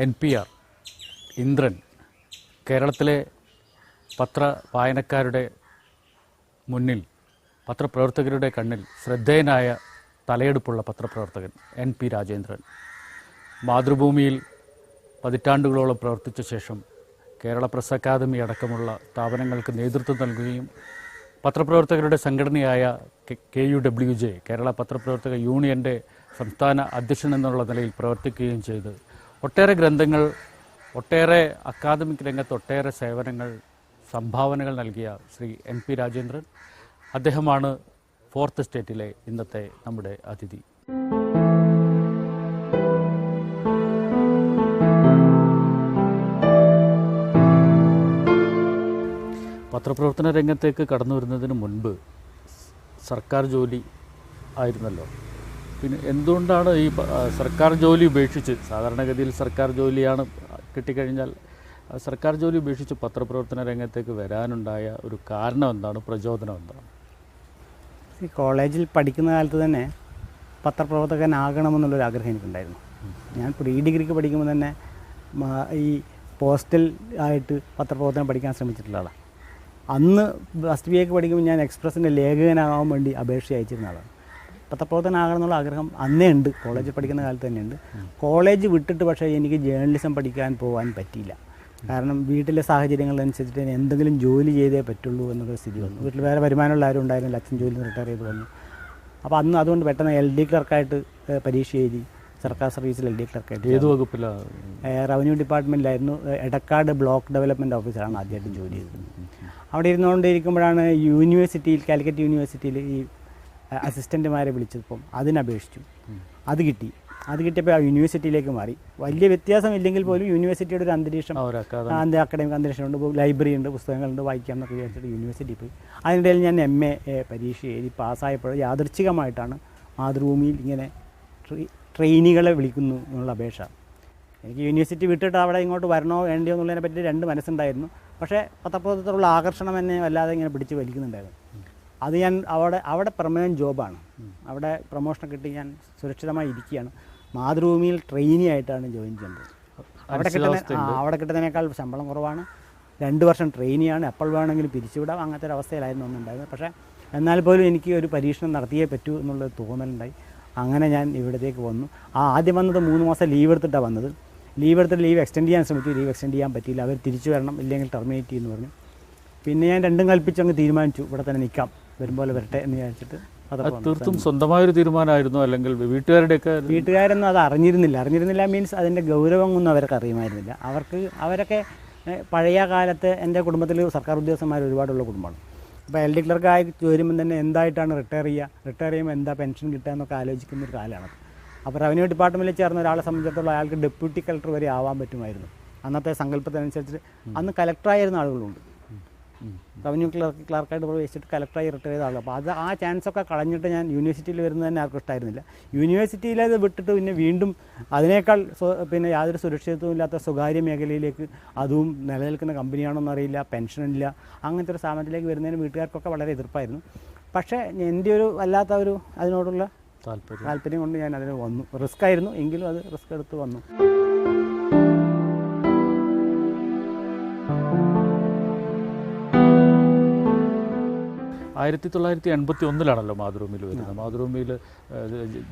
NPR, Indran കേരളത്തിലെ വായനക്കാരുടെ മുന്നിൽ, പത്രപ്രവർത്തകരുടെ കണ്ണിൽ ശ്രദ്ധേയനായ തലയെടുപ്പുള്ള പത്രപ്രവർത്തകൻ NP രാജേന്ദ്രൻ. മാതൃഭൂമിയിൽ പതിറ്റാണ്ടുകളോളം പ്രവർത്തിച്ച ശേഷം കേരള പ്രസ് അക്കാദമി അടക്കമുള്ള സ്ഥാപനങ്ങൾക്ക് നേതൃത്വം നൽകുകയും പത്രപ്രവർത്തകരുടെ സംഘടനയായ KUWJ, കേരള പത്രപ്രവർത്തക യൂണിയൻ്റെ സംസ്ഥാന അധ്യക്ഷൻ എന്നുള്ള നിലയിൽ പ്രവർത്തിക്കുകയും ചെയ്ത് ഒട്ടേറെ ഗ്രന്ഥങ്ങൾ, ഒട്ടേറെ അക്കാദമിക് രംഗത്ത് ഒട്ടേറെ സേവനങ്ങൾ, സംഭാവനകൾ നൽകിയ ശ്രീ NP രാജേന്ദ്രൻ, അദ്ദേഹമാണ് ഫോർത്ത് എസ്റ്റേറ്റിലെ ഇന്നത്തെ നമ്മുടെ അതിഥി. പത്രപ്രവർത്തന രംഗത്തേക്ക് കടന്നു വരുന്നതിന് മുൻപ് സർക്കാർ ജോലി ആയിരുന്നല്ലോ. പിന്നെ എന്തുകൊണ്ടാണ് ഈ സർക്കാർ ജോലി ഉപേക്ഷിച്ച്, സാധാരണഗതിയിൽ സർക്കാർ ജോലിയാണ് കിട്ടിക്കഴിഞ്ഞാൽ സർക്കാർ ജോലി ഉപേക്ഷിച്ച് പത്രപ്രവർത്തന രംഗത്തേക്ക് വരാനുണ്ടായ ഒരു കാരണം എന്താണ്, പ്രചോദനം എന്താണ്? ഈ കോളേജിൽ പഠിക്കുന്ന കാലത്ത് തന്നെ പത്രപ്രവർത്തകനാകണമെന്നുള്ളൊരു ആഗ്രഹം എനിക്കുണ്ടായിരുന്നു. ഞാൻ പ്രീ ഡിഗ്രിക്ക് പഠിക്കുമ്പോൾ തന്നെ ഈ പോസ്റ്റൽ ആയിട്ട് പത്രപ്രവർത്തനം പഠിക്കാൻ ശ്രമിച്ചിട്ടുള്ള ആളാണ്. അന്ന് ഫസ്റ്റ് BA പഠിക്കുമ്പോൾ ഞാൻ എക്സ്പ്രസിൻ്റെ ലേഖകനാകാൻ വേണ്ടി അപേക്ഷ അയച്ചിരുന്ന ആളാണ്. പത്രപ്രവർത്തകനാകണം എന്നുള്ള ആഗ്രഹം അന്നേ ഉണ്ട്, കോളേജിൽ പഠിക്കുന്ന കാലത്ത് തന്നെയുണ്ട്. കോളേജ് വിട്ടിട്ട് പക്ഷേ എനിക്ക് ജേർണലിസം പഠിക്കാൻ പോകാൻ പറ്റിയില്ല. കാരണം വീട്ടിലെ സാഹചര്യങ്ങളനുസരിച്ചിട്ട് എന്തെങ്കിലും ജോലി ചെയ്തേ പറ്റുള്ളൂ എന്നൊരു സ്ഥിതി വന്നു. വീട്ടിൽ വേറെ വരുമാനമുള്ള ആരും ഉണ്ടായിരുന്നില്ല, അച്ഛൻ ജോലി റിട്ടയർ ചെയ്ത് വന്നു. അപ്പോൾ അതുകൊണ്ട് പെട്ടെന്ന് LD ക്ലർക്കായിട്ട് പരീക്ഷ എഴുതി. സർക്കാർ സർവീസിൽ LD ക്ലർക്കായിട്ട്. ഏത് വകുപ്പിലാണ്? റവന്യൂ ഡിപ്പാർട്ട്മെൻറ്റിലായിരുന്നു. എടക്കാട് ബ്ലോക്ക് ഡെവലപ്മെൻറ്റ് ഓഫീസറാണ് ആദ്യമായിട്ട് ജോലി ചെയ്തത്. അവിടെ ഇരുന്നുകൊണ്ടിരിക്കുമ്പോഴാണ് യൂണിവേഴ്സിറ്റിയിൽ, കാലിക്കറ്റ് യൂണിവേഴ്സിറ്റിയിൽ ഈ അസിസ്റ്റൻറ്റുമാരെ വിളിച്ചപ്പം അതിനപേക്ഷിച്ചു. അത് കിട്ടിയപ്പോൾ ആ യൂണിവേഴ്സിറ്റിയിലേക്ക് മാറി. വലിയ വ്യത്യാസമില്ലെങ്കിൽ പോലും യൂണിവേഴ്സിറ്റിയുടെ ഒരു അന്തരീക്ഷം, അക്കാഡമിക് അന്തരീക്ഷമുണ്ട്, ലൈബ്രറി ഉണ്ട്, പുസ്തകങ്ങളുണ്ട്, വായിക്കാമെന്നൊക്കെ വിചാരിച്ചിട്ട് യൂണിവേഴ്സിറ്റിയിൽ പോയി. അതിനിടയിൽ ഞാൻ MA പരീക്ഷ എഴുതി പാസ്സായപ്പോൾ യാദൃച്ഛികമായിട്ടാണ് മാതൃഭൂമിയിൽ ഇങ്ങനെ ട്രെയിനികളെ വിളിക്കുന്നു എന്നുള്ള അപേക്ഷ. എനിക്ക് യൂണിവേഴ്സിറ്റി വിട്ടിട്ട് അവിടെ ഇങ്ങോട്ട് വരണോ വേണ്ടിയോ എന്നുള്ളതിനെ പറ്റി രണ്ട് മനസ്സുണ്ടായിരുന്നു. പക്ഷേ പത്രപ്രവർത്തനത്തിലുള്ള ആകർഷണം എന്നെ വല്ലാതെ ഇങ്ങനെ പിടിച്ച് വലിക്കുന്നുണ്ടായിരുന്നു. അത് ഞാൻ അവിടെ പെർമനൻറ്റ് ജോബാണ്. അവിടെ പ്രൊമോഷൻ കിട്ടി ഞാൻ സുരക്ഷിതമായി ഇരിക്കുകയാണ്. മാതൃഭൂമിയിൽ ട്രെയിനി ആയിട്ടാണ് ജോയിൻ ചെയ്യുന്നത്. അവിടെ കിട്ടുന്നതിനേക്കാൾ ശമ്പളം കുറവാണ്. 2 വർഷം ട്രെയിനിയാണ്, എപ്പോൾ വേണമെങ്കിലും പിരിച്ചുവിടാം, അങ്ങനത്തെ ഒരു അവസ്ഥയിലായിരുന്നു ഒന്നുണ്ടായിരുന്നത്. പക്ഷേ എന്നാൽ പോലും എനിക്ക് ഒരു പരീക്ഷണം നടത്തിയേ പറ്റൂ എന്നുള്ളൊരു തോന്നലുണ്ടായി. അങ്ങനെ ഞാൻ ഇവിടത്തേക്ക് വന്നു. ആദ്യം വന്നത് 3 മാസം ലീവ് എടുത്തിട്ടാണ് വന്നത്. ലീവ് എക്സ്റ്റെൻഡ് ചെയ്യാൻ ശ്രമിച്ചു. ലീവ് എക്സ്റ്റെൻഡ് ചെയ്യാൻ പറ്റിയില്ല. അവർ തിരിച്ചു വരണം, ഇല്ലെങ്കിൽ ടെർമിനേറ്റ് ചെയ്യുമെന്ന് പറഞ്ഞു. പിന്നെ ഞാൻ രണ്ടും കൽപ്പിച്ച് അങ്ങ് തീരുമാനിച്ചു, ഇവിടെ തന്നെ നിൽക്കാം, വരുമ്പോൾ വരട്ടെ എന്ന് വിചാരിച്ചിട്ട്. തീർത്തും സ്വന്തമായൊരു തീരുമാനമായിരുന്നു, അല്ലെങ്കിൽ വീട്ടുകാരൊന്നും അത് അറിഞ്ഞിരുന്നില്ല മീൻസ് അതിൻ്റെ ഗൗരവമൊന്നും അവർക്ക് അറിയുമായിരുന്നില്ല. അവരൊക്കെ പഴയ കാലത്ത് എൻ്റെ കുടുംബത്തിൽ സർക്കാർ ഉദ്യോഗസ്ഥന്മാർ ഒരുപാടുള്ള കുടുംബമാണ്. അപ്പോൾ LD ക്ലർക്കായി വരുമ്പം തന്നെ എന്തായിട്ടാണ് റിട്ടയർ ചെയ്യുമ്പോൾ എന്താ പെൻഷൻ കിട്ടുക എന്നൊക്കെ ആലോചിക്കുന്ന ഒരു കാലമാണ്. അപ്പോൾ റവന്യൂ ഡിപ്പാർട്ട്മെൻറ്റിൽ ചേർന്ന ഒരാളെ സംബന്ധിച്ചിടത്തോളം അയാൾക്ക് ഡെപ്യൂട്ടി കളക്ടർ വരെ ആവാൻ പറ്റുമായിരുന്നു. അന്നത്തെ സങ്കല്പത്തിനനുസരിച്ച് അന്ന് കലക്ടറായിരുന്ന ആളുകളുണ്ട്. റവന്യൂ ക്ലർക്കായിട്ട് പ്രവേശിച്ചിട്ട് കലക്ടറായി റിട്ടയർ ചെയ്ത ആളുകൾ. അപ്പോൾ ആ ചാൻസൊക്കെ കളഞ്ഞിട്ട് ഞാൻ യൂണിവേഴ്സിറ്റിയിൽ വരുന്നത് തന്നെ ആർക്കും ഇഷ്ടമായിരുന്നില്ല. യൂണിവേഴ്സിറ്റിയിലേത് വിട്ടിട്ട് പിന്നെ വീണ്ടും അതിനേക്കാൾ യാതൊരു സുരക്ഷിതത്വവും ഇല്ലാത്ത സ്വകാര്യ മേഖലയിലേക്ക്, അതും നിലനിൽക്കുന്ന കമ്പനിയാണോന്ന് അറിയില്ല, പെൻഷനില്ല, അങ്ങനത്തെ ഒരു സ്ഥാപനത്തിലേക്ക് വരുന്നതിന് വീട്ടുകാർക്കൊക്കെ വളരെ എതിർപ്പായിരുന്നു. പക്ഷേ എൻ്റെ ഒരു വല്ലാത്ത ഒരു അതിനോടുള്ള താല്പര്യം കൊണ്ട് ഞാൻ അതിന് വന്നു. റിസ്ക് ആയിരുന്നു, എങ്കിലും അത് റിസ്ക് എടുത്ത് വന്നു. 1981 മാതൃഭൂമിയിൽ വരുന്നത്. മാതൃഭൂമിയിൽ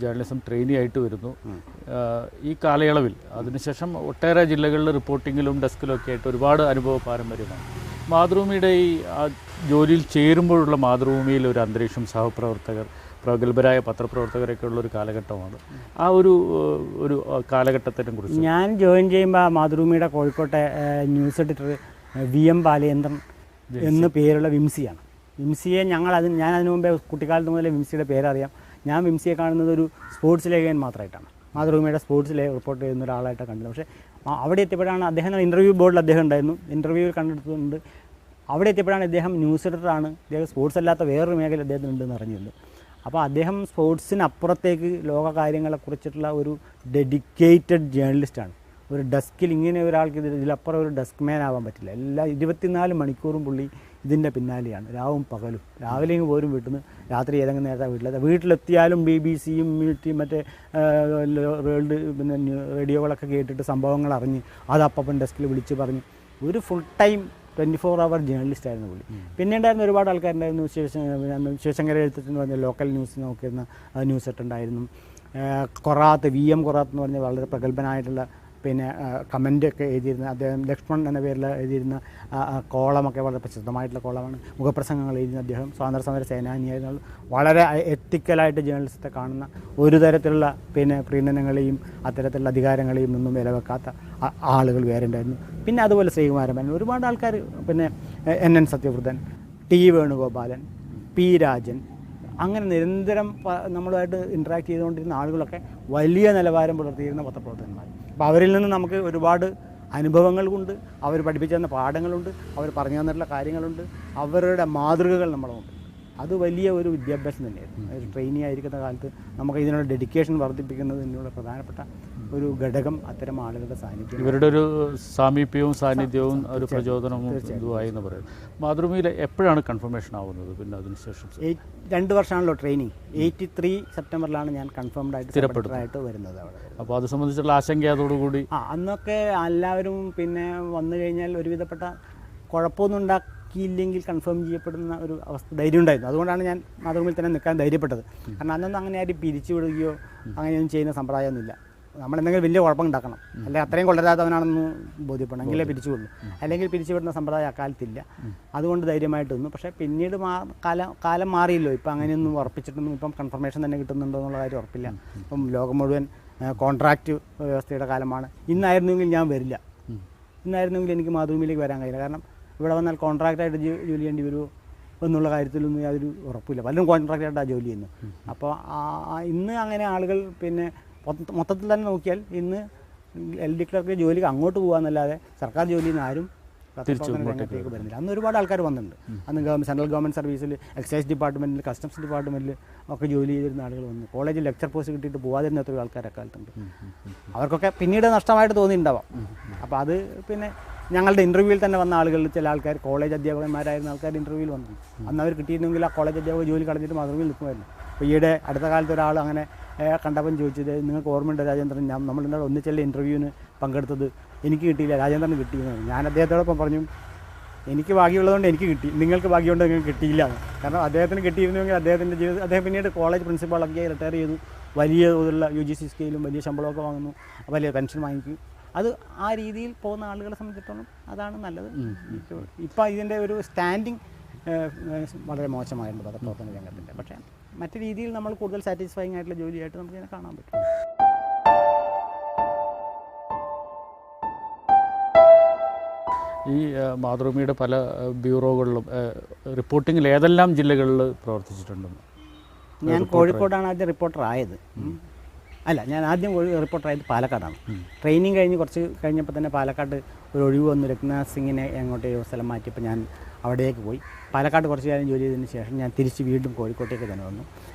ജേർണലിസം ട്രെയിനി ആയിട്ട് വരുന്നു. ഈ കാലയളവിൽ അതിനുശേഷം ഒട്ടേറെ ജില്ലകളിൽ റിപ്പോർട്ടിങ്ങിലും ഡെസ്കിലും ഒക്കെ ആയിട്ട് ഒരുപാട് അനുഭവ പാരമ്പര്യമാണ്. മാതൃഭൂമിയുടെ ഈ ജോലിയിൽ ചേരുമ്പോഴുള്ള മാതൃഭൂമിയിൽ ഒരു അന്തരീക്ഷം, സഹപ്രവർത്തകർ, പ്രഗത്ഭരായ പത്രപ്രവർത്തകരൊക്കെ ഉള്ളൊരു കാലഘട്ടമാണ്. ആ ഒരു കാലഘട്ടത്തിനെ കുറിച്ച് ഞാൻ ജോയിൻ ചെയ്യുമ്പോൾ മാതൃഭൂമിയുടെ കോഴിക്കോട്ടെ ന്യൂസ് എഡിറ്റർ VM ബാലചന്ദ്രൻ എന്ന് പേരുള്ള വിംസിയാണ്. വിംസിയെ ഞാൻ അതിനു മുമ്പേ കുട്ടിക്കാലത്ത് മുതലേ വിംസിയുടെ പേരറിയാം. ഞാൻ വിംസിയെ കാണുന്നത് ഒരു സ്പോർട്സ് ലേഖകൻ മാത്രമായിട്ടാണ്. മാതൃഭൂമിയുടെ സ്പോർട്സ് റിപ്പോർട്ട് ചെയ്യുന്ന ഒരാളായിട്ടാണ് കണ്ടത്. പക്ഷേ അവിടെ എത്തിയപ്പോഴാണ് അദ്ദേഹം ഇൻ്റർവ്യൂ ബോർഡിൽ അദ്ദേഹം ഉണ്ടായിരുന്നു, ഇൻ്റർവ്യൂവിൽ കണ്ടെടുത്തിട്ടുണ്ട്. അവിടെ എത്തിയപ്പോഴാണ് അദ്ദേഹം ന്യൂസ് എഡിറ്ററാണ്, അദ്ദേഹം സ്പോർട്സ് അല്ലാത്ത വേറൊരു മേഖല അദ്ദേഹത്തിനുണ്ടെന്ന് അറിഞ്ഞിരുന്നത്. അപ്പോൾ അദ്ദേഹം സ്പോർട്സിനപ്പുറത്തേക്ക് ലോക കാര്യങ്ങളെക്കുറിച്ചിട്ടുള്ള ഒരു ഡെഡിക്കേറ്റഡ് ജേർണലിസ്റ്റാണ്. ഒരു ഡെസ്കിൽ ഇങ്ങനെ ഒരാൾക്ക് ഇതിലപ്പുറം ഒരു ഡെസ്ക് മാൻ ആവാൻ പറ്റില്ല. 24 മണിക്കൂറും പുള്ളി ഇതിൻ്റെ പിന്നാലെയാണ് രാവും പകലും. രാവിലെ പോരും വീട്ടിൽ നിന്ന്, രാത്രി ഏതെങ്കിലും നേരത്തെ വീട്ടിലെത്തിയാലും BBC-യും മറ്റേ വേൾഡ് പിന്നെ റേഡിയോകളൊക്കെ കേട്ടിട്ട് സംഭവങ്ങൾ അറിഞ്ഞ് അത് അപ്പം ഡെസ്കിൽ വിളിച്ച് പറഞ്ഞ് ഒരു ഫുൾ ടൈം 24 hour ജേർണലിസ്റ്റ് ആയിരുന്നു പുള്ളി. പിന്നെ ഉണ്ടായിരുന്ന ഒരുപാട് ആൾക്കാരുണ്ടായിരുന്നു. ശിവശങ്കര എഴുത്തച്ഛൻ പറഞ്ഞ ലോക്കൽ ന്യൂസ് നോക്കിയിരുന്ന ന്യൂസ് സെറ്റുണ്ടായിരുന്നു. കൊറാത്ത് VM കൊറാത്ത് എന്ന് പറഞ്ഞ വളരെ പ്രഗത്ഭനായിട്ടുള്ള പിന്നെ കമൻ്റൊക്കെ എഴുതിയിരുന്ന അദ്ദേഹം, ലക്ഷ്മൺ എന്ന പേരിൽ എഴുതിയിരുന്ന കോളമൊക്കെ വളരെ പ്രസിദ്ധമായിട്ടുള്ള കോളമാണ്. മുഖപ്രസംഗങ്ങൾ എഴുതുന്ന അദ്ദേഹം സ്വാതന്ത്ര്യ സമര സേനാനിയായിരുന്നു. വളരെ എത്തിക്കലായിട്ട് ജേർണലിസ്റ്റത്തെ കാണുന്ന, ഒരു തരത്തിലുള്ള പിന്നെ പ്രീണനങ്ങളെയും അത്തരത്തിലുള്ള അധികാരങ്ങളെയും ഒന്നും വിലവെക്കാത്ത ആളുകൾ വേറെ ഉണ്ടായിരുന്നു. പിന്നെ അതുപോലെ ശ്രീകുമാരൻ, ഒരുപാട് ആൾക്കാർ, പിന്നെ NN Sathyavrathan, T Venugopalan, P Rajan, അങ്ങനെ നിരന്തരം നമ്മളുമായിട്ട് ഇൻട്രാക്ട് ചെയ്തുകൊണ്ടിരുന്ന ആളുകളൊക്കെ വലിയ നിലവാരം പുലർത്തിയിരുന്ന പത്രപ്രവർത്തകന്മാർ. അപ്പോൾ അവരിൽ നിന്ന് നമുക്ക് ഒരുപാട് അനുഭവങ്ങളുണ്ട്, അവർ പഠിപ്പിച്ചു തന്ന പാഠങ്ങളുണ്ട്, അവർ പറഞ്ഞു തന്നിട്ടുള്ള കാര്യങ്ങളുണ്ട്, അവരുടെ മാതൃകകൾ നമ്മളുണ്ട്. അത് വലിയ ഒരു വിദ്യാഭ്യാസം തന്നെയായിരുന്നു. ഒരു ട്രെയിനി ആയിരിക്കുന്ന കാലത്ത് നമുക്ക് ഇതിനുള്ള ഡെഡിക്കേഷൻ വർദ്ധിപ്പിക്കുന്നത് ഇതിനുള്ള പ്രധാനപ്പെട്ട ഒരു ഘടകം അത്തരം ആളുകളുടെ സാന്നിധ്യം. ഇവരുടെ ഒരു സാമീപ്യവും സാന്നിധ്യവും ഒരു പ്രചോദനവും ഇതുമായി എന്ന് പറയും. മാതൃഭൂമിയിൽ എപ്പോഴാണ് കൺഫർമേഷൻ ആവുന്നത്? പിന്നെ അതിനുശേഷം 2 വർഷമാണല്ലോ ട്രെയിനിങ്. 83 സെപ്റ്റംബറിലാണ് ഞാൻ കൺഫേംഡ് ആയിട്ട് വരുന്നത് അവിടെ. അപ്പോൾ അത് സംബന്ധിച്ചുള്ള ആശങ്ക അതോടുകൂടി അന്നൊക്കെ എല്ലാവരും പിന്നെ വന്നു കഴിഞ്ഞാൽ ഒരുവിധപ്പെട്ട കുഴപ്പമൊന്നും ഉണ്ടാക്കിയില്ലെങ്കിൽ കൺഫേം ചെയ്യപ്പെടുന്ന ഒരു അവസ്ഥ ധൈര്യം ഉണ്ടായിരുന്നു. അതുകൊണ്ടാണ് ഞാൻ മാതൃഭൂമിയിൽ തന്നെ നിൽക്കാൻ ധൈര്യപ്പെട്ടത്. കാരണം അന്നൊന്നും അങ്ങനെ ആരും പിരിച്ചു വിടുകയോ അങ്ങനെയൊന്നും ചെയ്യുന്ന സമ്പ്രദായമൊന്നുമില്ല. നമ്മളെന്തെങ്കിലും വലിയ കുഴപ്പം ഉണ്ടാക്കണം, അല്ലെങ്കിൽ അത്രയും കൊള്ളരാത്തവനാണെന്ന് ബോധ്യപ്പെടണം, എങ്കിലേ പിരിച്ചു വിടുള്ളൂ. അല്ലെങ്കിൽ പിരിച്ചുവിടുന്ന സമ്പ്രദായം അക്കാലത്തില്ല. അതുകൊണ്ട് ധൈര്യമായിട്ട് നിന്നു. പക്ഷേ പിന്നീട് കാലം മാറിയല്ലോ. ഇപ്പം അങ്ങനെയൊന്നും ഉറപ്പിച്ചിട്ടൊന്നും ഇപ്പം കൺഫർമേഷൻ തന്നെ കിട്ടുന്നുണ്ടോ എന്നുള്ള കാര്യം ഉറപ്പില്ല. ഇപ്പം ലോകം മുഴുവൻ കോൺട്രാക്റ്റ് വ്യവസ്ഥയുടെ കാലമാണ്. ഇന്നായിരുന്നെങ്കിൽ ഞാൻ വരില്ല, ഇന്നായിരുന്നെങ്കിൽ എനിക്ക് മാതൃഭൂമിയിലേക്ക് വരാൻ കഴിയില്ല. കാരണം ഇവിടെ വന്നാൽ കോൺട്രാക്റ്റായിട്ട് ജോലി ചെയ്യേണ്ടി വരുമോ എന്നുള്ള കാര്യത്തിലൊന്നും യാതൊരു ഉറപ്പില്ല. പലരും കോൺട്രാക്റ്റായിട്ടാണ് ജോലി ചെയ്യുന്നത്. അപ്പോൾ ഇന്ന് അങ്ങനെ ആളുകൾ പിന്നെ മൊത്തത്തിൽ തന്നെ നോക്കിയാൽ ഇന്ന് LD ക്ലർക്ക് ജോലിക്ക് അങ്ങോട്ട് പോകാമെന്നല്ലാതെ സർക്കാർ ജോലിയിൽ നിന്ന് ആരും രംഗത്തേക്ക് വരുന്നില്ല. അന്ന് ഒരുപാട് ആൾക്കാർ വന്നിട്ടുണ്ട്. അന്ന് സെൻട്രൽ ഗവൺമെൻറ് സർവീസിൽ, എക്സൈസ് ഡിപ്പാർട്ട്മെൻറ്റിൽ, കസ്റ്റംസ് ഡിപ്പാർട്ട്മെൻറ്റിൽ ഒക്കെ ജോലി ചെയ്തിരുന്ന ആളുകൾ വന്നു. കോളേജിൽ ലെക്ചർ പോസ്റ്റ് കിട്ടിയിട്ട് പോകാതിരുന്ന എത്രയോ ആൾക്കാരൊക്കെ കാലത്തുണ്ട്. അവർക്കൊക്കെ പിന്നീട് നഷ്ടമായിട്ട് തോന്നിയിട്ടുണ്ടാവാം. അപ്പോൾ അത് പിന്നെ ഞങ്ങളുടെ ഇൻ്റർവ്യൂവിൽ തന്നെ വന്ന ആളുകളിൽ ചില ആൾക്കാർ കോളേജ് അധ്യാപകന്മാരായിരുന്ന ആൾക്കാർ ഇൻ്റർവ്യൂവിൽ വന്നു. അന്ന് അവർ കിട്ടിയിരുന്നെങ്കിൽ ആ കോളേജ് അധ്യാപക ജോലി കളഞ്ഞിട്ട് മാതൃഭൂമിയിൽ നിൽക്കുമായിരുന്നു. അപ്പോൾ ഈയിടെ അടുത്ത കാലത്ത് ഒരാൾ അങ്ങനെ കണ്ടപ്പം ചോദിച്ചത്, നിങ്ങൾക്ക് ഓർമ്മയുണ്ട് രാജേന്ദ്രൻ, നമ്മളിന്നോട് ഒന്നിച്ചല്ലേ ഇൻ്റർവ്യൂവിന് പങ്കെടുത്തത്, എനിക്ക് കിട്ടിയില്ല, രാജേന്ദ്രന് കിട്ടിയെന്ന്. ഞാൻ അദ്ദേഹത്തോടൊപ്പം പറഞ്ഞു, എനിക്ക് ഭാഗ്യമുള്ളതുകൊണ്ട് എനിക്ക് കിട്ടി, നിങ്ങൾക്ക് ഭാഗ്യമുണ്ട് നിങ്ങൾക്ക് കിട്ടിയില്ല. കാരണം അദ്ദേഹത്തിന് കിട്ടിയിരുന്നെങ്കിൽ അദ്ദേഹത്തിൻ്റെ ജീവിതം, അദ്ദേഹം പിന്നീട് കോളേജ് പ്രിൻസിപ്പാളൊക്കെ റിട്ടയർ ചെയ്തു, വലിയ തോതിലുള്ള UGC സ്കെയിലും വലിയ ശമ്പളമൊക്കെ വാങ്ങുന്നു, വലിയ പെൻഷൻ വാങ്ങിക്കും. അത് ആ രീതിയിൽ പോകുന്ന ആളുകളെ സംബന്ധിച്ചിടത്തോളം അതാണ് നല്ലത്. ഇപ്പം ഇതിൻ്റെ ഒരു സ്റ്റാൻഡിങ് വളരെ മോശമായിട്ടുണ്ട് പത്രപ്രവർത്തന രംഗത്തിൻ്റെ. പക്ഷേ മറ്റു രീതിയിൽ നമ്മൾ കൂടുതൽ സാറ്റിസ്ഫൈങ് ആയിട്ടുള്ള ജോലിയായിട്ട് നമുക്കിതിനെ കാണാൻ പറ്റും. ഈ മാതൃഭൂമിയുടെ പല ബ്യൂറോകളിലും റിപ്പോർട്ടിങ്ങിൽ ഏതെല്ലാം ജില്ലകളിൽ പ്രവർത്തിച്ചിട്ടുണ്ടെന്ന്? ഞാൻ കോഴിക്കോടാണ് ആദ്യം റിപ്പോർട്ടർ ആയത്. അല്ല, ഞാൻ ആദ്യം റിപ്പോർട്ടറായത് പാലക്കാടാണ്. ട്രെയിനിങ് കഴിഞ്ഞ് കുറച്ച് കഴിഞ്ഞപ്പോൾ തന്നെ പാലക്കാട് ഒരു ഒഴിവ് വന്നു. രഘുനാഥ് സിംഗിനെ അങ്ങോട്ട് സ്ഥലം മാറ്റിയപ്പോൾ ഞാൻ അവിടേക്ക് പോയി. പാലക്കാട് കുറച്ച് കാലം ജോലി ചെയ്തതിന് ശേഷം ഞാൻ തിരിച്ച് വീണ്ടും കോഴിക്കോട്ടേക്ക് തന്നെ വന്നു.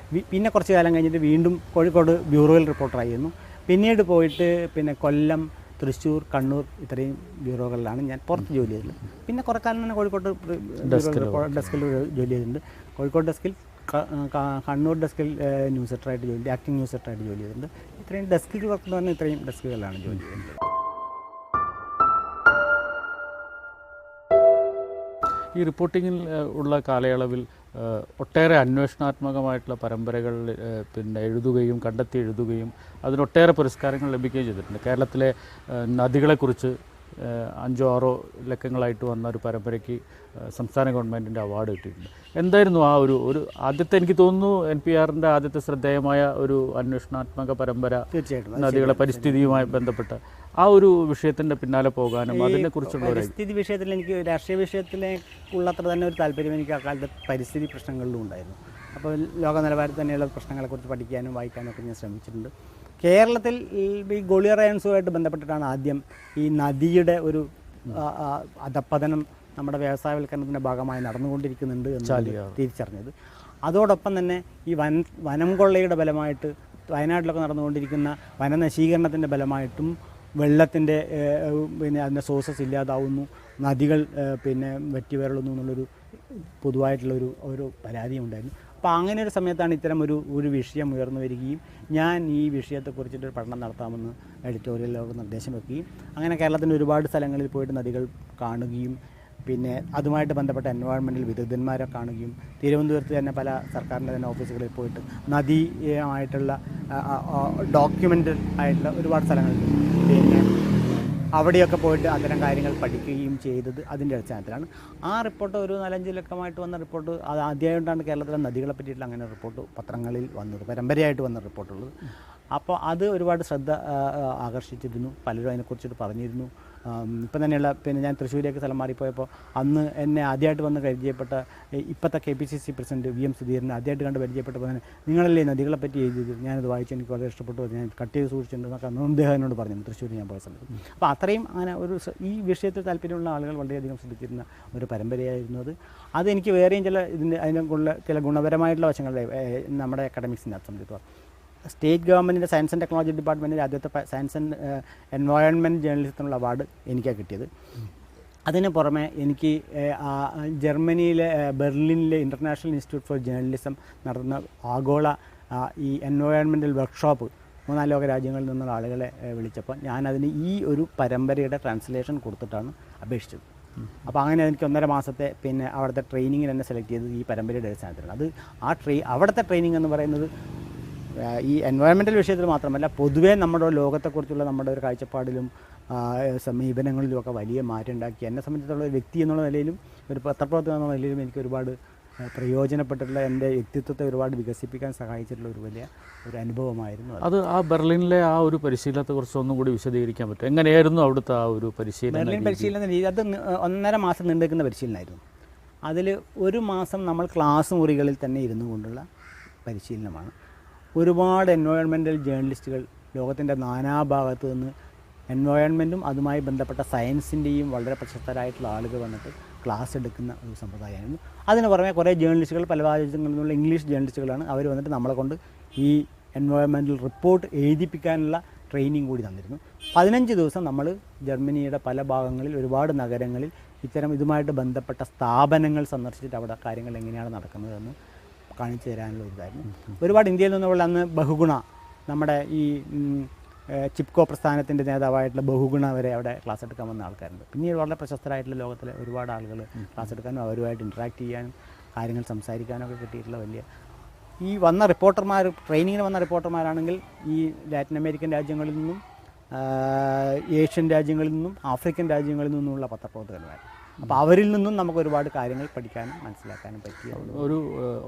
പിന്നെ കുറച്ച് കാലം കഴിഞ്ഞിട്ട് വീണ്ടും കോഴിക്കോട് ബ്യൂറോയിൽ റിപ്പോർട്ടറായിരുന്നു. പിന്നീട് പോയിട്ട് പിന്നെ കൊല്ലം, തൃശ്ശൂർ, കണ്ണൂർ ഇത്രയും ബ്യൂറോകളിലാണ് ഞാൻ പുറത്ത് ജോലി ചെയ്തത്. പിന്നെ കുറേ കാലം തന്നെ കോഴിക്കോട് ഡെസ്കിൽ ജോലി ചെയ്തിട്ടുണ്ട്. കോഴിക്കോട് ഡെസ്കിൽ, കണ്ണൂർ ഡെസ്കിൽ ന്യൂസ് സെറ്ററായിട്ട് ജോലി, ആക്ടിംഗ് ന്യൂസ് സെറ്ററായിട്ട് ജോലി ചെയ്തിട്ടുണ്ട്. ഇത്രയും ഡെസ്കിൽ വർക്ക് എന്ന് പറഞ്ഞാൽ ഇത്രയും ഡെസ്കുകളിലാണ് ജോലി ചെയ്യുന്നത്. ഈ റിപ്പോർട്ടിങ്ങിൽ ഉള്ള കാലയളവിൽ ഒട്ടേറെ അന്വേഷണാത്മകമായിട്ടുള്ള പരമ്പരകൾ പിന്നെ എഴുതുകയും കണ്ടെത്തി എഴുതുകയും അതിനൊട്ടേറെ പുരസ്കാരങ്ങൾ ലഭിക്കുകയും ചെയ്തിട്ടുണ്ട്. കേരളത്തിലെ നദികളെക്കുറിച്ച് 5-6 ലക്കങ്ങളായിട്ട് വന്ന ഒരു പരമ്പരയ്ക്ക് സംസ്ഥാന ഗവൺമെൻറ്റിൻ്റെ അവാർഡ് കിട്ടിയിട്ടുണ്ട്. എന്തായിരുന്നു ആ ഒരു ആദ്യത്തെ, എനിക്ക് തോന്നുന്നു NPRൻ്റെ ആദ്യത്തെ ശ്രദ്ധേയമായ ഒരു അന്വേഷണാത്മക പരമ്പര തീർച്ചയായിട്ടും നദികളെ പരിസ്ഥിതിയുമായി ബന്ധപ്പെട്ട ആ ഒരു വിഷയത്തിൻ്റെ പിന്നാലെ പോകാനും അതിനെക്കുറിച്ചുള്ള പരിസ്ഥിതി വിഷയത്തിൽ എനിക്ക് രാഷ്ട്രീയ വിഷയത്തിലേക്കുള്ളത്ര തന്നെ ഒരു താല്പര്യം എനിക്ക് അക്കാലത്തെ പരിസ്ഥിതി പ്രശ്നങ്ങളിലും ഉണ്ടായിരുന്നു. അപ്പോൾ ലോക നിലവാരത്തിൽ തന്നെയുള്ള പ്രശ്നങ്ങളെക്കുറിച്ച് പഠിക്കാനും വായിക്കാനും ഒക്കെ ഞാൻ ശ്രമിച്ചിട്ടുണ്ട്. കേരളത്തിൽ ഈ ഗോളിയർ അയൺസുമായിട്ട് ബന്ധപ്പെട്ടിട്ടാണ് ആദ്യം ഈ നദിയുടെ ഒരു അധപ്പതനം നമ്മുടെ വ്യവസായവൽക്കരണത്തിൻ്റെ ഭാഗമായി നടന്നുകൊണ്ടിരിക്കുന്നുണ്ട് എന്ന് തിരിച്ചറിഞ്ഞത്. അതോടൊപ്പം തന്നെ ഈ വനം കൊള്ളയുടെ ബലമായിട്ട് വയനാട്ടിലൊക്കെ നടന്നുകൊണ്ടിരിക്കുന്ന വനനശീകരണത്തിൻ്റെ ബലമായിട്ടും വെള്ളത്തിൻ്റെ പിന്നെ അതിൻ്റെ സോഴ്സസ് ഇല്ലാതാവുന്നു, നദികൾ പിന്നെ വെറ്റിവരളുന്നു എന്നുള്ളൊരു പൊതുവായിട്ടുള്ള ഒരു പരാതിയും ഉണ്ടായിരുന്നു. അപ്പോൾ അങ്ങനെ ഒരു സമയത്താണ് ഇത്തരം ഒരു വിഷയം ഉയർന്നു വരികയും ഞാൻ ഈ വിഷയത്തെക്കുറിച്ചിട്ടൊരു പഠനം നടത്താമെന്ന് എഡിറ്റോറിയലിലൊക്കെ നിർദ്ദേശം വെക്കുകയും അങ്ങനെ കേരളത്തിൻ്റെ ഒരുപാട് സ്ഥലങ്ങളിൽ പോയിട്ട് നദികൾ കാണുകയും പിന്നെ അതുമായിട്ട് ബന്ധപ്പെട്ട എൻവയോൺമെൻറ്റൽ വിദഗ്ധന്മാരെ കാണുകയും തിരുവനന്തപുരത്ത് തന്നെ പല സർക്കാരിൻ്റെ തന്നെ ഓഫീസുകളിൽ പോയിട്ട് നദിയുമായിട്ടുള്ള ഡോക്യുമെൻ്റൽ ആയിട്ടുള്ള ഒരുപാട് സ്ഥലങ്ങളുണ്ട്. പിന്നെ അവിടെയൊക്കെ പോയിട്ട് അത്തരം കാര്യങ്ങൾ പഠിക്കുകയും ചെയ്തത് അതിൻ്റെ അടിസ്ഥാനത്തിലാണ്. ആ റിപ്പോർട്ട് ഒരു 4-5 ലക്കമായിട്ട് വന്ന റിപ്പോർട്ട്, അത് ആദ്യമായിട്ടാണ് കേരളത്തിലെ നദികളെ പറ്റിയിട്ടുള്ള അങ്ങനെ റിപ്പോർട്ട് പത്രങ്ങളിൽ വന്നത്, പരമ്പരയായിട്ട് വന്ന റിപ്പോർട്ടുള്ളത്. അപ്പോൾ അത് ഒരുപാട് ശ്രദ്ധ ആകർഷിച്ചിരുന്നു. പലരും അതിനെക്കുറിച്ചിട്ട് പറഞ്ഞിരുന്നു. ഇപ്പം തന്നെയുള്ള പിന്നെ ഞാൻ തൃശ്ശൂരേക്ക് സ്ഥലം മാറിപ്പോയപ്പോൾ അന്ന് എന്നെ ആദ്യമായിട്ട് വന്ന് പരിചയപ്പെട്ട ഇപ്പോഴത്തെ KPCC പ്രസിഡന്റ് VM സുധീരനെ ആദ്യമായിട്ട് കണ്ട് പരിചയപ്പെട്ടപ്പോൾ തന്നെ നിങ്ങളല്ലേ നദികളെ പറ്റി എഴുതിയത്, ഞാനത് വായിച്ച് എനിക്ക് വളരെ ഇഷ്ടപ്പെട്ടു, ഞാൻ കട്ട് ചെയ്ത് സൂക്ഷിച്ചിട്ടുണ്ട് എന്നൊക്കെ അദ്ദേഹം എന്നോട് പറഞ്ഞു തൃശ്ശൂർ ഞാൻ പോയ സമയത്ത്. അപ്പോൾ അത്രയും അങ്ങനെ ഈ വിഷയത്തിൽ താല്പര്യമുള്ള ആളുകൾ വളരെയധികം ശ്രദ്ധിച്ചിരുന്ന ഒരു പരമ്പരയായിരുന്നു അത്. അതെനിക്ക് വേറെയും അതിനുള്ള ചില ഗുണപരമായിട്ടുള്ള വശങ്ങളുടെ നമ്മുടെ അക്കാഡമിക്സിനെ സംബന്ധിച്ചിടത്തോളം സ്റ്റേറ്റ് ഗവൺമെൻറ്റിൻ്റെ സയൻസ് ആൻഡ് ടെക്നോളജി ഡിപ്പാർട്ട്മെൻറ്റിൻ്റെ ആദ്യത്തെ സയൻസ് ആൻഡ് എൻവയോൺമെൻറ്റ് ജേർണലിസത്തിനുള്ള അവാർഡ് എനിക്കാണ് കിട്ടിയത്. അതിന് പുറമെ എനിക്ക് ജർമ്മനിയിലെ ബെർലിനിലെ ഇൻ്റർനാഷണൽ ഇൻസ്റ്റിറ്റ്യൂട്ട് ഫോർ ജേർണലിസം നടത്തുന്ന ആഗോള ഈ എൻവയോൺമെൻറ്റൽ വർക്ക്ഷോപ്പ് 3-4 ലോക രാജ്യങ്ങളിൽ നിന്നുള്ള ആളുകളെ വിളിച്ചപ്പോൾ ഞാനതിന് ഈ ഒരു പരമ്പരയുടെ ട്രാൻസ്ലേഷൻ കൊടുത്തിട്ടാണ് അപേക്ഷിച്ചത്. അപ്പോൾ അങ്ങനെ എനിക്ക് 1.5 മാസത്തെ പിന്നെ അവിടുത്തെ ട്രെയിനിങ്ങിന് എന്നെ സെലക്ട് ചെയ്തത് ഈ പരമ്പരയുടെ അടിസ്ഥാനത്തിലാണ്. അത് അവിടുത്തെ ട്രെയിനിങ് എന്ന് പറയുന്നത് ഈ എൻവയോൺമെൻറ്റൽ വിഷയത്തിൽ മാത്രമല്ല പൊതുവേ നമ്മുടെ ലോകത്തെക്കുറിച്ചുള്ള നമ്മുടെ ഒരു കാഴ്ചപ്പാടിലും സമീപനങ്ങളിലുമൊക്കെ വലിയ മാറ്റം ഉണ്ടാക്കി. എന്നെ സംബന്ധിച്ചിടത്തോളം ഒരു വ്യക്തി എന്നുള്ള നിലയിലും ഒരു പത്രപ്രവർത്തകൻ എന്നുള്ള നിലയിലും എനിക്ക് ഒരുപാട് പ്രയോജനപ്പെട്ടിട്ടുള്ള എൻ്റെ വ്യക്തിത്വത്തെ ഒരുപാട് വികസിപ്പിക്കാൻ സഹായിച്ചിട്ടുള്ള ഒരു അനുഭവമായിരുന്നു അത്. ആ ബെർലിനിലെ ആ ഒരു പരിശീലനത്തെക്കുറിച്ച് ഒന്നും കൂടി വിശദീകരിക്കാൻ പറ്റും? എങ്ങനെയായിരുന്നു അവിടുത്തെ ആ ഒരു പരിശീലനം? ബെർലിൻ പരിശീലന രീതി അത് 1.5 മാസം നീണ്ടുനിൽക്കുന്ന പരിശീലനമായിരുന്നു. അതിൽ 1 മാസം നമ്മൾ ക്ലാസ് മുറികളിൽ തന്നെ ഇരുന്നു കൊണ്ടുള്ള പരിശീലനമാണ്. ഒരുപാട് എൻവയോൺമെൻറ്റൽ ജേർണലിസ്റ്റുകൾ ലോകത്തിൻ്റെ നാനാഭാഗത്തു നിന്ന് എൻവയോൺമെൻറ്റും അതുമായി ബന്ധപ്പെട്ട സയൻസിൻ്റെയും വളരെ പ്രശസ്തരായിട്ടുള്ള ആളുകൾ വന്നിട്ട് ക്ലാസ് എടുക്കുന്ന ഒരു സമ്പ്രദായമായിരുന്നു. അതിന് പുറമെ കുറേ ജേർണലിസ്റ്റുകൾ പല രാജ്യങ്ങളിൽ നിന്നുള്ള ഇംഗ്ലീഷ് ജേർണലിസ്റ്റുകളാണ്. അവർ വന്നിട്ട് നമ്മളെ കൊണ്ട് ഈ എൻവയോൺമെൻറ്റൽ റിപ്പോർട്ട് എഴുതിപ്പിക്കാനുള്ള ട്രെയിനിങ് കൂടി തന്നിരുന്നു. 15 ദിവസം നമ്മൾ ജർമ്മനിയുടെ പല ഭാഗങ്ങളിൽ ഒരുപാട് നഗരങ്ങളിൽ ഇത്തരം ഇതുമായിട്ട് ബന്ധപ്പെട്ട സ്ഥാപനങ്ങൾ സന്ദർശിച്ചിട്ട് അവിടെ കാര്യങ്ങൾ എങ്ങനെയാണ് നടക്കുന്നതെന്ന് കാണിച്ചു തരാനുള്ള ഇതായിരുന്നു. ഒരുപാട് ഇന്ത്യയിൽ നിന്നുള്ള അന്ന് ബഹുഗുണ നമ്മുടെ ഈ ചിപ്കോ പ്രസ്ഥാനത്തിൻ്റെ നേതാവായിട്ടുള്ള ബഹുഗുണ വരെ അവിടെ ക്ലാസ് എടുക്കാൻ വന്ന ആൾക്കാരുണ്ട്. പിന്നീട് വളരെ പ്രശസ്തരായിട്ടുള്ള ലോകത്തിലെ ഒരുപാട് ആളുകൾ ക്ലാസ് എടുക്കാനും അവരുമായിട്ട് ഇൻട്രാക്ട് ചെയ്യാനും കാര്യങ്ങൾ സംസാരിക്കാനും ഒക്കെ കിട്ടിയിട്ടുള്ള വലിയ ഈ വന്ന റിപ്പോർട്ടർമാർ, ട്രെയിനിങ്ങിന് വന്ന റിപ്പോർട്ടർമാരാണെങ്കിൽ ഈ ലാറ്റിൻ അമേരിക്കൻ രാജ്യങ്ങളിൽ നിന്നും ഏഷ്യൻ രാജ്യങ്ങളിൽ നിന്നും ആഫ്രിക്കൻ രാജ്യങ്ങളിൽ നിന്നുമുള്ള പത്രപ്രവർത്തകന്മാർ. അപ്പോൾ അവരിൽ നിന്നും നമുക്ക് ഒരുപാട് കാര്യങ്ങൾ പഠിക്കാനും മനസ്സിലാക്കാനും പറ്റിയ ഒരു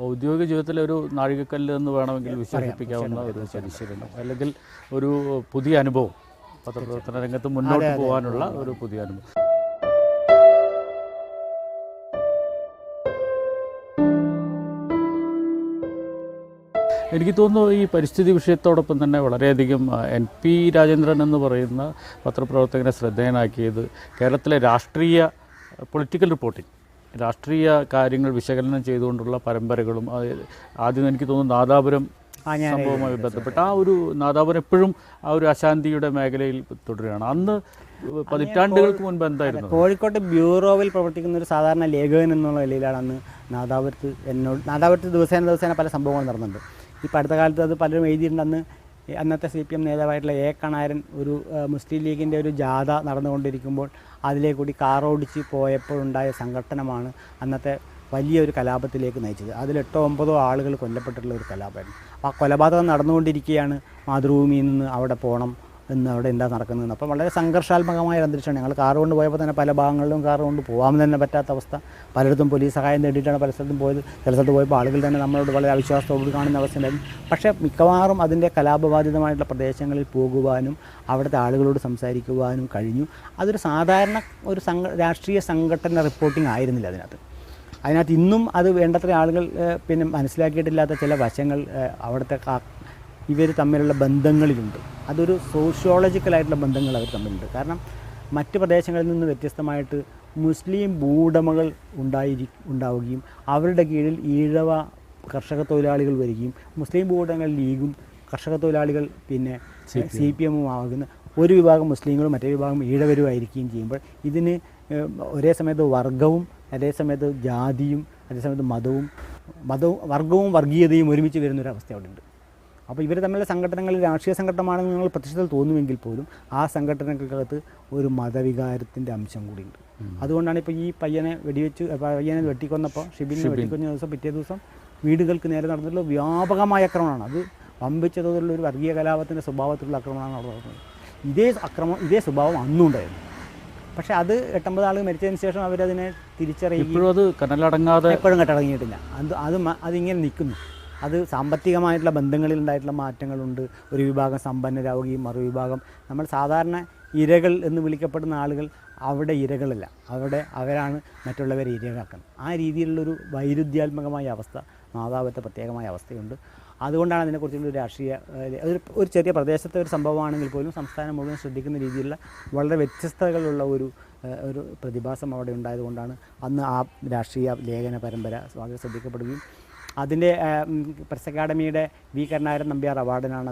ഔദ്യോഗിക ജീവിതത്തിലെ ഒരു നാഴികക്കല്ല് എന്ന് വേണമെങ്കിൽ വിശേഷിപ്പിക്കാവുന്ന ഒരു പരിശീലനം, അല്ലെങ്കിൽ ഒരു പുതിയ അനുഭവം, പത്രപ്രവർത്തന രംഗത്ത് മുന്നോട്ട് പോകാനുള്ള ഒരു പുതിയ അനുഭവം. എനിക്ക് തോന്നുന്നു ഈ പരിസ്ഥിതി വിഷയത്തോടൊപ്പം തന്നെ വളരെയധികം NP രാജേന്ദ്രൻ എന്ന് പറയുന്ന പത്രപ്രവർത്തകനെ ശ്രദ്ധേയനാക്കിയത് കേരളത്തിലെ പൊളിറ്റിക്കൽ റിപ്പോർട്ടിംഗ്, രാഷ്ട്രീയ കാര്യങ്ങൾ വിശകലനം ചെയ്തുകൊണ്ടുള്ള പരമ്പരകളും, ആദ്യം എനിക്ക് തോന്നുന്നു നാദാപുരം സംഭവവുമായി ബന്ധപ്പെട്ട ആ ഒരു നാദാപുരം എപ്പോഴും ആ ഒരു അശാന്തിയുടെ മേഖലയിൽ തുടരുകയാണ്. അന്ന് പതിറ്റാണ്ടുകൾക്ക് മുൻപ് എന്തായിരുന്നു? കോഴിക്കോട്ട് ബ്യൂറോവിൽ പ്രവർത്തിക്കുന്ന ഒരു സാധാരണ ലേഖകൻ എന്നുള്ള നിലയിലാണ് അന്ന് നാദാപുരത്ത് ദിവസേന പല സംഭവങ്ങൾ നടന്നുണ്ട്. ഇപ്പോൾ അടുത്ത കാലത്ത് അത് പലരും എഴുതിയിട്ടുണ്ട്. അന്നത്തെ CPM നേതാവായിട്ടുള്ള A. കണാരൻ ഒരു മുസ്ലിം ലീഗിൻ്റെ ഒരു ജാഥ നടന്നുകൊണ്ടിരിക്കുമ്പോൾ അതിലേക്കൂടി കാറോടിച്ച് പോയപ്പോഴുണ്ടായ സംഘട്ടനമാണ് അന്നത്തെ വലിയൊരു കലാപത്തിലേക്ക് നയിച്ചത്. അതിൽ 8-9 ആളുകൾ കൊല്ലപ്പെട്ടിട്ടുള്ള ഒരു കലാപമായിരുന്നു. അപ്പോൾ ആ കൊലപാതകം നടന്നുകൊണ്ടിരിക്കുകയാണ്. മാതൃഭൂമിയിൽ നിന്ന് അവിടെ പോകണം എന്ന്, അവിടെ എന്താ നടക്കുന്നതെന്ന്. അപ്പോൾ വളരെ സംഘർഷാത്മകമായ ഒരു അന്തരീക്ഷമാണ്. ഞങ്ങൾ കാർ കൊണ്ട് പോയപ്പോൾ തന്നെ പല ഭാഗങ്ങളിലും കാർ കൊണ്ട് പോകാൻ തന്നെ പറ്റാത്ത അവസ്ഥ. പലയിടത്തും പോലീസ് സഹായം തേടിയിട്ടാണ് പല സ്ഥലത്തും പോയത്. ചില സ്ഥലത്ത് പോയപ്പോൾ ആളുകൾ തന്നെ നമ്മളോട് വളരെ അവിശ്വാസത്തോട് കാണുന്ന അവസ്ഥ ഉണ്ടായിരുന്നു. പക്ഷേ മിക്കവാറും അതിൻ്റെ കലാപബാധിതമായിട്ടുള്ള പ്രദേശങ്ങളിൽ പോകുവാനും അവിടുത്തെ ആളുകളോട് സംസാരിക്കുവാനും കഴിഞ്ഞു. അതൊരു സാധാരണ ഒരു രാഷ്ട്രീയ സംഘടന റിപ്പോർട്ടിംഗ് ആയിരുന്നില്ല. അതിനകത്ത് ഇന്നും അത് വേണ്ടത്ര ആളുകൾ പിന്നെ മനസ്സിലാക്കിയിട്ടില്ലാത്ത ചില വശങ്ങൾ അവിടുത്തെ ഇവർ തമ്മിലുള്ള ബന്ധങ്ങളിലുണ്ട്. അതൊരു സോഷ്യോളജിക്കലായിട്ടുള്ള ബന്ധങ്ങൾ അവർ തമ്മിലുണ്ട്. കാരണം മറ്റ് പ്രദേശങ്ങളിൽ നിന്ന് വ്യത്യസ്തമായിട്ട് മുസ്ലിം ഭൂവുടമകൾ ഉണ്ടാവുകയും അവരുടെ കീഴിൽ ഈഴവ കർഷക തൊഴിലാളികൾ വരികയും മുസ്ലിം ഭൂവുടമകൾ ലീഗും കർഷക തൊഴിലാളികൾ പിന്നെ CPM ആകുന്ന ഒരു വിഭാഗം മുസ്ലിങ്ങളും മറ്റേ വിഭാഗം ഈഴവരുമായിരിക്കുകയും ചെയ്യുമ്പോൾ ഇതിന് ഒരേ സമയത്ത് വർഗവും അതേ സമയത്ത് ജാതിയും അതേസമയത്ത് മതവും വർഗവും വർഗീയതയും ഒരുമിച്ച് വരുന്നൊരവസ്ഥ അവിടെ ഉണ്ട്. അപ്പോൾ ഇവർ തമ്മിലുള്ള സംഘടനകൾ രാഷ്ട്രീയ സംഘടനമാണെന്ന് നിങ്ങൾ പ്രത്യക്ഷത്തിൽ തോന്നുമെങ്കിൽ പോലും ആ സംഘടനകൾക്കകത്ത് ഒരു മതവികാരത്തിൻ്റെ അംശം കൂടിയുണ്ട്. അതുകൊണ്ടാണ് ഇപ്പോൾ ഈ പയ്യനെ വെട്ടിക്കൊന്നപ്പോൾ ഷിബിനെ വെട്ടിക്കൊന്ന ദിവസം പിറ്റേ ദിവസം വീടുകൾക്ക് നേരെ നടന്നിട്ടുള്ള വ്യാപകമായ ആക്രമണമാണ്. അത് വമ്പിച്ച തോതിലുള്ള ഒരു വർഗീയ കലാപത്തിൻ്റെ സ്വഭാവത്തിലുള്ള ആക്രമണമാണ് അവിടെ നടന്നത്. ഇതേ സ്വഭാവം അന്നുണ്ടായിരുന്നു. പക്ഷേ അത് 89 ആളുകൾ മരിച്ചതിന് ശേഷം അവരതിനെ തിരിച്ചറിയുകയും ഇപ്പോഴും അത് കനലടങ്ങാതെ എപ്പോഴും കെട്ടടങ്ങിയിട്ടില്ല. അതിങ്ങനെ നിൽക്കുന്നു. അത് സാമ്പത്തികമായിട്ടുള്ള ബന്ധങ്ങളിൽ ഉണ്ടായിട്ടുള്ള മാറ്റങ്ങളുണ്ട്. ഒരു വിഭാഗം സമ്പന്നരാവുകയും മറുവിഭാഗം നമ്മൾ സാധാരണ ഇരകൾ എന്ന് വിളിക്കപ്പെടുന്ന ആളുകൾ അവിടെ ഇരകളല്ല, അവരാണ് മറ്റുള്ളവരെ ഇരകളാക്കുന്നത്. ആ രീതിയിലുള്ളൊരു വൈരുദ്ധ്യാത്മകമായ അവസ്ഥ, മാതാവത്തെ പ്രത്യേകമായ അവസ്ഥയുണ്ട്. അതുകൊണ്ടാണ് അതിനെക്കുറിച്ചുള്ള ഒരു രാഷ്ട്രീയ ഒരു ചെറിയ പ്രദേശത്തെ ഒരു സംഭവമാണെങ്കിൽ പോലും സംസ്ഥാനം മുഴുവൻ ശ്രദ്ധിക്കുന്ന രീതിയിലുള്ള വളരെ വ്യത്യസ്തതകളുള്ള ഒരു പ്രതിഭാസം അവിടെ ഉണ്ടായതുകൊണ്ടാണ് അന്ന് ആ രാഷ്ട്രീയ ലേഖന പരമ്പര വളരെ ശ്രദ്ധിക്കപ്പെടുകയും അതിൻ്റെ പ്രസ് അക്കാഡമിയുടെ വി കരുണാകരൻ നമ്പ്യാർ അവാർഡിനാണ്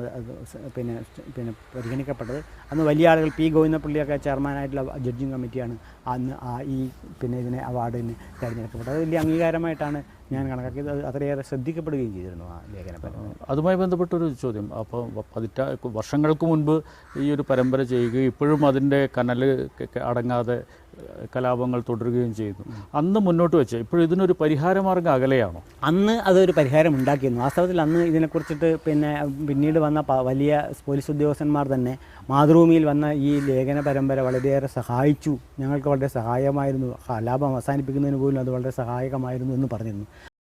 പിന്നെ പരിഗണിക്കപ്പെട്ടത്. അന്ന് വലിയ ആളുകൾ പി ഗോവിന്ദപിള്ളിയൊക്കെ ചെയർമാനായിട്ടുള്ള ജഡ്ജിങ് കമ്മിറ്റിയാണ് അന്ന് ഇതിനെ അവാർഡിന് തിരഞ്ഞെടുക്കപ്പെട്ടത്. അത് വലിയ അംഗീകാരമായിട്ടാണ് ഞാൻ കണക്കാക്കിയത്. അത് അത്രയേറെ ശ്രദ്ധിക്കപ്പെടുകയും ചെയ്തിരുന്നു ആ ലേഖന പരമ്പര. അതുമായി ബന്ധപ്പെട്ടൊരു ചോദ്യം. അപ്പോൾ വർഷങ്ങൾക്ക് മുൻപ് ഈ ഒരു പരമ്പര ചെയ്യുകയും ഇപ്പോഴും അതിൻ്റെ കനൽ അടങ്ങാതെ കലാപങ്ങൾ തുടരുകയും ചെയ്യുന്നു. അന്ന് മുന്നോട്ട് വെച്ച് ഇപ്പോഴും ഇതിനൊരു പരിഹാരമാർഗ്ഗം അകലെയാണോ? അന്ന് അതൊരു പരിഹാരം ഉണ്ടാക്കിയിരുന്നു. വാസ്തവത്തിൽ അന്ന് ഇതിനെക്കുറിച്ചിട്ട് പിന്നീട് വന്ന വലിയ പോലീസ് ഉദ്യോഗസ്ഥന്മാർ തന്നെ മാതൃഭൂമിയിൽ വന്ന ഈ ലേഖന പരമ്പര വളരെയേറെ സഹായിച്ചു, ഞങ്ങൾക്ക് വളരെ സഹായമായിരുന്നു, കലാപം അവസാനിപ്പിക്കുന്നതിന് പോലും അത് വളരെ സഹായകമായിരുന്നു എന്ന് പറഞ്ഞിരുന്നു.